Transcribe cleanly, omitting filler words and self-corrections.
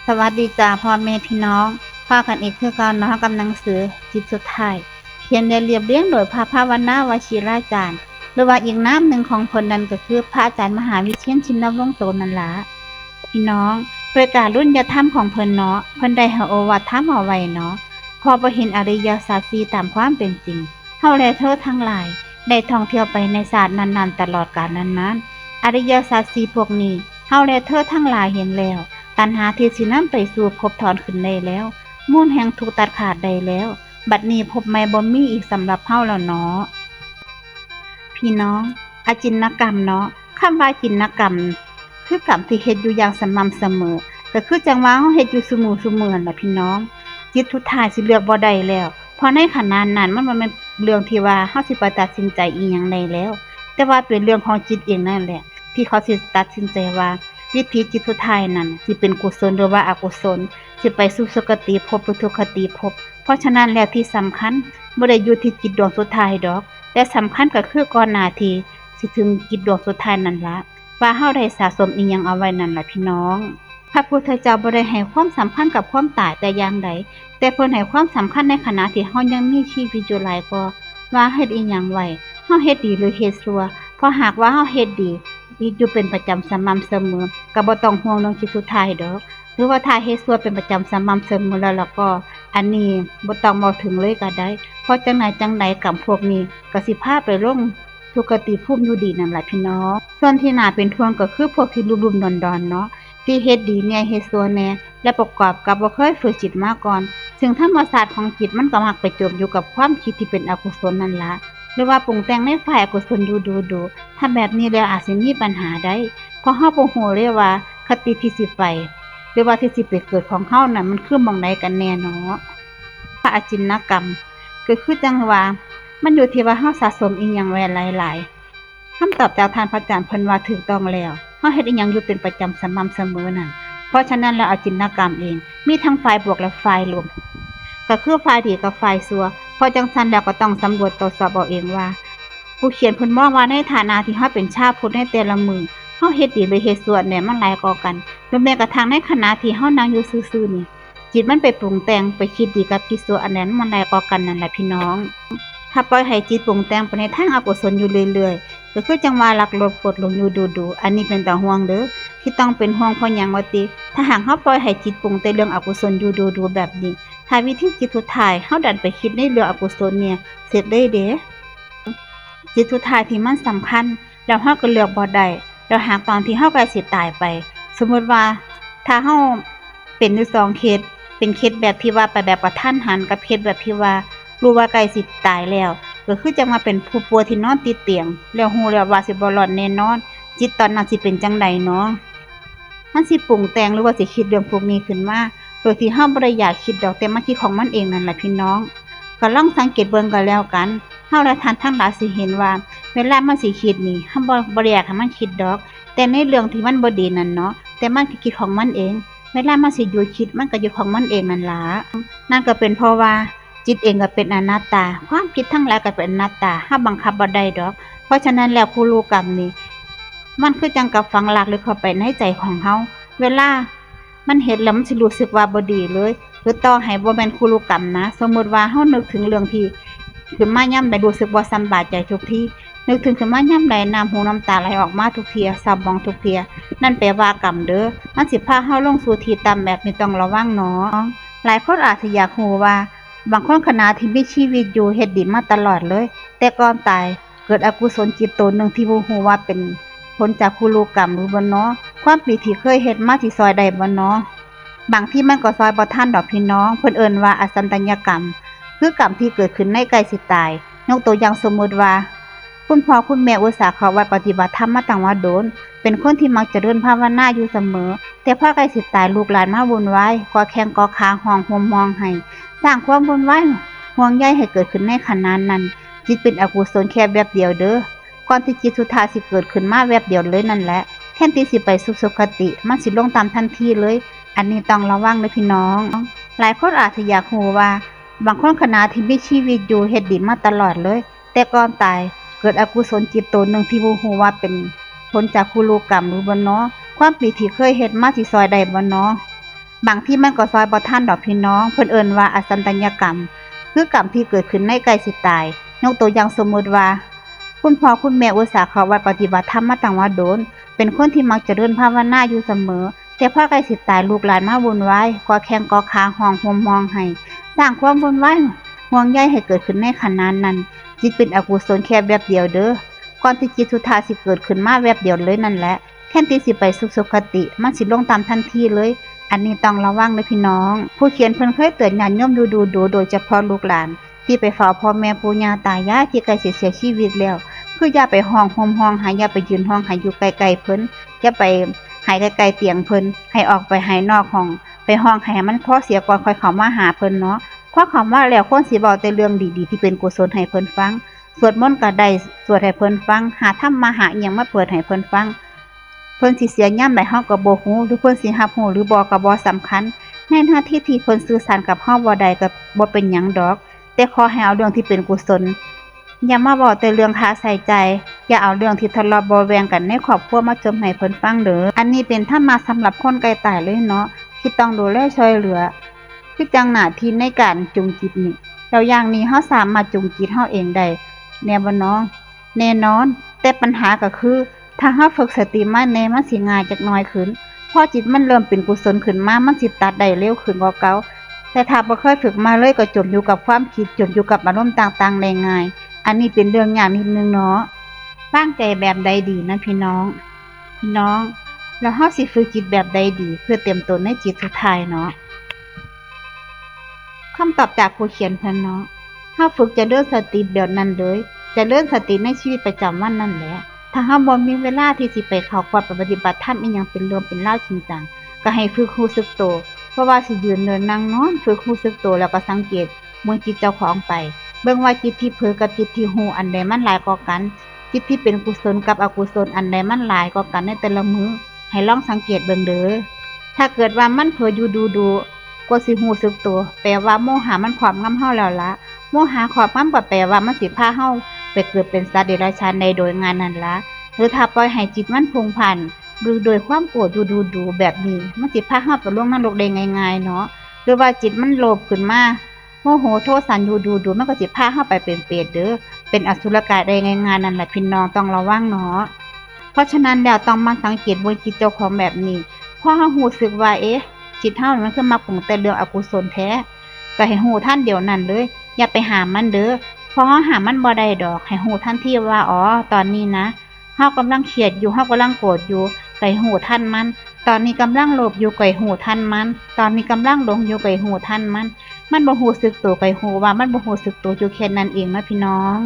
สวัสดีจ้าพ่อแม่พี่น้องพากันอีกคือการน้องกำลังสือจิตสุดท้ายเขียนเรียบเรียงโดยพระภาวนาวชิราจารย์หรือว่าอีกน้ำหนึ่งของคนนั้นก็คือพระอาจารย์มหาวิเชียรชินวงศ์โสนันละพี่น้องประกาศรุ่นยธรรมของเพิ่นเนาะเพิ่นได้ให้โอวาทธรรมเอาไว้เนาะพอบ่เห็นอริยสัจสี่ตามความเป็นจริงเฮาและเธอทั้งหลายได้ท่องเที่ยวไปในศาสตร์นั้นๆตลอดกาลนั้นๆอริยสัจสี่พวกนี้เฮาและเธอทั้งหลายเห็นแล้ว ตัณหาที่สินำไปสู่ภพถอนขึ้นได้แล้วมูลแห่งทุกข์ตัดขาดได้แล้วบัดนี้ภพใหม่บ่มีอีกสำหรับเฮาแล้วเนาะพี่น้องอจินกรรมเนาะคำว่าจินกรรมคือกรรมที่เฮ็ดอยู่อย่างสม่ำเสมอก็คือจังว่าเฮาเฮ็ดอยู่ซุมื้อนั่นล่ะพี่น้องจิตทุกท้ายสิเลือกบ่ได้แล้วเพราะในขณะนั้นมันบ่แม่นเรื่องที่ว่าเฮาสิไปตัดสินใจอีหยังได้แล้วแต่ว่าเป็นเรื่องของจิตเองนั่นแหละที่เขาสิตัดสินใจว่า วิถีจิตสุดท้ายนั้นสิเป็นกุศลหรือว่าอกุศลสิไปสู่สุคติภพหรือทุกขติภพเพราะฉะนั้นแล้วที่สำคัญบ่ได้อยู่ที่จิตดวงสุดท้ายดอกแต่สำคัญก็คือก่อนหน้าที่สิถึงจิตดวงสุดท้ายนั่นละว่าเฮาได้สะสมอีหยังเอาไว้นั่นล่ะพี่น้องพระพุทธเจ้าบ่ได้ให้ความสำคัญกับความตายแต่อย่างใดแต่เพิ่นให้ความสำคัญในขณะที่เฮายังมีชีวิตอยู่หลายกว่าว่าเฮ็ดอีหยังไว้เฮาเฮ็ดดีหรือเฮ็ดชั่วเพราะหากว่าเฮาเฮ็ดดีอยู่เป็นประจำสม่ำเสมอก็บ่ต้องห่วงเรื่องจิตสุดท้ายดอกหรือว่าถ้าเฮ็ดชั่วเป็นประจำสม่ำเสมอแล้วก็อันนี้บ่ต้องเว้าถึงเลยก็ได้เพราะจังไหนกรรมพวกนี้ก็สิพาไปลงทุกขติภูมิอยู่ดีนั่นล่ะพี่น้องส่วนที่น่าเป็นห่วงก็คือพวกที่ลุ่มๆดอนๆเนาะที่เฮ็ดดีแหน่เฮ็ดชั่วแหน่และประกอบกับบ่เคยฝึกจิตมาก่อนซึ่งธรรมชาติของจิตมันก็มักไปจมอยู่กับความคิดที่เป็นอกุศลนั่นล่ะ หรือว่าปรุงแต่งในฝ่ายอกุศลอยู่ดูๆถ้าแบบนี้แล้วอาจสิมีปัญหาได้เพราะเฮาบ่ฮู้เลยว่าคติที่สิไปหรือว่าที่สิไปเกิดของเฮานั่นมันคือหม้องใดกันแน่เนาะพระอจินกรรมก็คือจังว่ามันอยู่ที่ว่าเฮาสะสมอีหยังไว้หลายๆคำตอบจากท่านพระอาจารย์เพิ่นว่าถูกต้องแล้วเฮาเฮ็ดอีหยังอยู่เป็นประจำสม่ำเสมอนั่นเพราะฉะนั้นแล้วอจินกรรมเองมีทั้งฝ่ายบวกและฝ่ายลบ ก็คือฝ่ายดีกับฝ่ายซัวพอจังซันแล้วก็ต้องสำรวจตรวจสอบเอาเองว่าผู้เขียนเพิ่นมองว่าในฐานะที่เฮาเป็นชาวพุทธในแต่ละมือเฮาเฮ็ดดีหรือเฮ็ดชั่วเนี่ยมันหลายกว่ากันหรือแม้กระทั่งในขณะที่เฮานั่งอยู่ซื่อๆนี่จิตมันไปปรุงแต่งไปคิดดีกับคิดชั่วอันนั้นมันหลายกว่ากันนั่นแหละพี่น้องถ้าปล่อยให้จิตปรุงแต่งไปในทางอกุศลอยู่เรื่อยๆก็คือจังว่าลักลบกดลงอยู่ดูๆอันนี้เป็นตาห่วงเด้อที่ต้องเป็นห่วงเพราะหยังว่าติถ้าหากเฮาปล่อยให้จิตปรุงแต่เรื่องอกุศลอยู่ดูๆแบบนี้ ถ้าวิธีจิตสุดท้ายเฮาดันไปคิดในเรื่องอกุศลเนี่ยเสร็จได้เด้จิตสุดท้ายที่มันสำคัญแล้วเฮาก็เลือกบ่ได้แล้วหากตอนที่เฮาใกล้สิตายไปสมมุติว่าถ้าเฮาเป็นอยู่2เคสเป็นเคสแบบที่ว่าไปแบบกระทันหันกับเคสแบบที่ว่ารู้ว่าใกล้สิตายแล้วก็คือจังว่าเป็นผู้ป่วยที่นอนติดเตียงแล้วฮู้แล้วว่าสิบ่รอดแน่นอนจิตตอนนั้นสิเป็นจังใดเนาะมันสิปรุงแต่งหรือว่าสิคิดเรื่องพวกนี้ขึ้นมา โดยที่เฮาบ่ได้อยากคิดดอกแต่มันคิดของมันเองนั่นแหละพี่น้องก็ลองสังเกตเบิ่งก็แล้วกันเฮาและท่านทั้งหลายสิเห็นว่าเวลามันสิคิดนี่เฮาบ่ได้อยากให้มันคิดดอกแต่ในเรื่องที่มันบ่ดีนั่นเนาะแต่มันก็คิดของมันเองเวลามันสิหยุดคิดมันก็หยุดของมันเองนั่นล่ะนั่นก็เป็นเพราะว่าจิตเองก็เป็นอนัตตาความคิดทั้งหลายก็เป็นอนัตตาเฮาบังคับบ่ได้ดอกเพราะฉะนั้นแล้วผู้รู้กรรมนี่มันคือจังกับฝังหลักลึกเข้าไปในใจของเฮาเวลา มันเฮ็ดแล้วมันสิรู้สึกว่าบ่ดีเลยคือต่อให้บ่แม่นคุรุกรรมนะสมมุติว่าเฮานึกถึงเรื่องที่ขึ้นมายามใดรู้สึกบ่สำบายใจทุกทีนึกถึงขึ้นมายามใดน้ำหูน้ำตาไหลออกมาทุกเที่ยเศร้าหมองทุกเที่ยนั่นแปลว่ากรรมเด้อมันสิพาเฮาลงสู่ที่ต่ำแบบนี้ต้องระวังเนาะหลายคนอาจสิอยากรู้ว่าบางคนขณะที่มีชีวิตอยู่เฮ็ดดีมาตลอดเลยแต่ก่อนตายเกิดอกุศลจิตตนหนึ่งที่บ่ฮู้ว่าเป็นผลจากคุรุกรรมหรือบ่เนาะความผิดที่เคยเฮ็ดมาสิซอยได้บ่เนาะ บางที่มันก็ซอยบ่ทันดอกพี่น้องเพิ่นเอิ้นว่าอสันตญกรรมคือกรรมที่เกิดขึ้นในใกล้สิตายยกตัวอย่างสมมุติว่าคุณพ่อคุณแม่อุตส่าห์เข้าวัดปฏิบัติธรรมมาตั้งว่าโดนเป็นคนที่มักเจริญภาวนาอยู่เสมอแต่พอใกล้สิตายลูกหลานมาวุ่นวายก่อแข้งก่อขาห้องห่มมองให้สร้างความวุ่นวายห่วงใยให้เกิดขึ้นในขณะนั้นจิตเป็นอกุศลแค่แวบเดียวเด้อก่อนที่จิตสุดท้ายสิเกิดขึ้นมาแวบเดียวเลยนั่นแหละแทนที่สิไปสู่สุคติมันสิลงตามทันทีเลย อันนี้ต้องระวังเลยพี่น้อง หลายคนอาจจะอยากรู้ว่าบางคนขณะที่มีชีวิตอยู่เฮ็ดดีมาตลอดเลย แต่ก่อนตายเกิดอกุศลจิตตนหนึ่งที่บ่ฮู้ว่าเป็นผลจากคุรุกรรมหรือบ่เนาะความผิดที่เคยเฮ็ดมาสิซอยได้บ่เนาะ บางที่มันก็ซอยบ่ทันดอกพี่น้องเพิ่นเอิ้นว่าอสันตญกรรมคือกรรมที่เกิดขึ้นในใกล้สิตายยกตัวอย่างสมมุติว่าคุณพ่อคุณแม่อุตส่าห์เข้าวัดปฏิบัติธรรมมาตั้งว่าโดนเป็นคนที่มักเจริญภาวนาอยู่เสมอแต่พอใกล้สิตายลูกหลานมาวุ่นวายกอแข้งกอขาห้องห่มมองให้สร้างความวุ่นวายห่วงใยให้เกิดขึ้นในขณะนั้นจิตเป็นอกุศลแค่แบบเดียวเด้อก่อนที่จิตสุดท้ายสิเกิดขึ้นมาแบบเดียวเลยนั่นแหละแค่ที่สิไปสุคติมันสิลงตามทันทีเลยอันนี้ต้องระวังเลยพี่น้องผู้เขียนเพิ่นเคยเตือนญาติโยมดูโดยเฉพาะลูกหลานที่ไปเฝ้าพ่อแม่ปู่ย่าตายายที่ใกล้สิเสียชีวิตแล้วคืออย่าไปห้องห่มห้องหาอย่าไปยืนห้องหาอยู่ไกลๆเพิ่นอย่าไปหายไกลๆเตียงเพิ่นให้ออกไปหายนอกห้องไปห้องให้มันพอเสียก่อนค่อยเข้ามาหาเพิ่นเนาะเพราะคำว่าแล้วคนสิเว้าแต่เรื่องดีๆที่เป็นกุศลให้เพิ่นฟังสวดมนต์ก็ได้สวดให้เพิ่นฟังหาธรรมหาอิหยังมาเปิดให้เพิ่นฟังเพิ่นสิเสียยามใดเฮาก็บ่ฮู้หรือเพิ่นสิรับรู้หรือบ่ก็บ่สำคัญในหน้าที่ที่เพิ่นสื่อสารกับเฮาบ่ได้ก็บ่เป็นหยังดอกแต่ขอให้เอาเรื่องที่เป็นกุศลอย่ามาเว้าแต่เรื่องคาใส่ใจอย่าเอาเรื่องที่ทะเลาะเบาะแว้งกันในครอบครัวมาจมให้เพิ่นฟังเด้ออันนี้เป็นธรรมะสำหรับคนใกล้ตายเลยเนาะที่ต้องดูแลช่วยเหลือคือจังหน้าที่ในการจูงจิตนี่แล้วอย่างนี้เฮาสามารถจูงจิตเฮาเองได้แน่บ่น้องแน่นอนแต่ปัญหาก็คือถ้าเฮาฝึกสติมาแน่มันสิง่ายจักหน่อยขึ้นพอจิตมันเริ่มเป็นกุศลขึ้นมามันสิตัดได้เร็วขึ้นกว่าเก่าแต่ถ้าบ่เคยฝึกมาเลยก็จมอยู่กับความคิดจมอยู่กับอารมณ์ต่างๆได้ง่ายอันนี้เป็นเรื่องยากนิดนึงเนาะตั้งใจแบบใดดีนะพี่น้องแล้วเฮาสิฝึกจิตแบบใดดีเพื่อเต็มตนในจิตสุดท้ายเนาะคำตอบจากผู้เขียนเพิ่นเนาะเฮาฝึกจะเดินสติแบบนั้นเลยจะเดินสติในชีวิตประจำวันนั่นแหละถ้าเฮาบ่มีเวลาที่สิไปเข้าวัดปฏิบัติธรรมอีหยังเป็นเรื่องเป็นราวจริงจังก็ให้ฝึกรู้สึกตัวเพราะว่าสิยืนเดินนั่งนอนฝึกรู้สึกตัวแล้วก็สังเกตเมื่อจิตเจ้าของไปเบิ่งว่าจิตที่เผลอกับจิตที่รู้อันใดมันหลายกว่ากันจิตที่เป็นกุศลกับอกุศลอันใดมันหลายกว่ากันในแต่ละมื้อให้ลองสังเกตเบิ่งเด้อถ้าเกิดว่ามันเผลออยู่ดูก็สิรู้สึกตัวแปลว่าโมหะมันครอบงำเฮาแล้วล่ะโมหะครอบงำก็แปลว่ามันสิพาเฮาไปเกิดเป็นสัตว์เดรัจฉานในโดยงานนั่นล่ะหรือถ้าปล่อยให้จิตมันพุ่งผ่านหรือโดยความโกรธอยู่ดูแบบนี้มันสิพาเฮาไปลงนรกได้ง่ายๆเนาะหรือว่าจิตมันโลภขึ้นมาโมโหโทสันอยู่ดูมันก็สิพาเฮาไปเป็นเปรตเด้อเป็นอสุรกายได้ง่ายๆนั่นแหละพี่น้องต้องระวังเนาะเพราะฉะนั้นแล้วต้องมาสังเกตบนจิตเจ้าของแบบนี้พอเฮารู้สึกว่าจิตเฮามันคือมาปรุงแต่เรื่องอกุศลแท้ก็ให้รู้ทันเดี๋ยวนั้นเลยอย่าไปหามมันเด้อพอเฮาหามันบ่ได้ดอกให้รู้ทันทีว่าอ๋อตอนนี้นะเฮากำลังเครียดอยู่เฮากำลังโกรธอยู่ก็ให้รู้ทันมันตอนนี้กำลังโลภอยู่ก็ให้รู้ทันมันตอนนี้กำลังหลงอยู่ก็ให้รู้ทันมันบ่รู้สึกตัวก็ให้รู้ว่ามันบ่รู้สึกตัวอยู่แค่นั้นเองนะพี่น้อง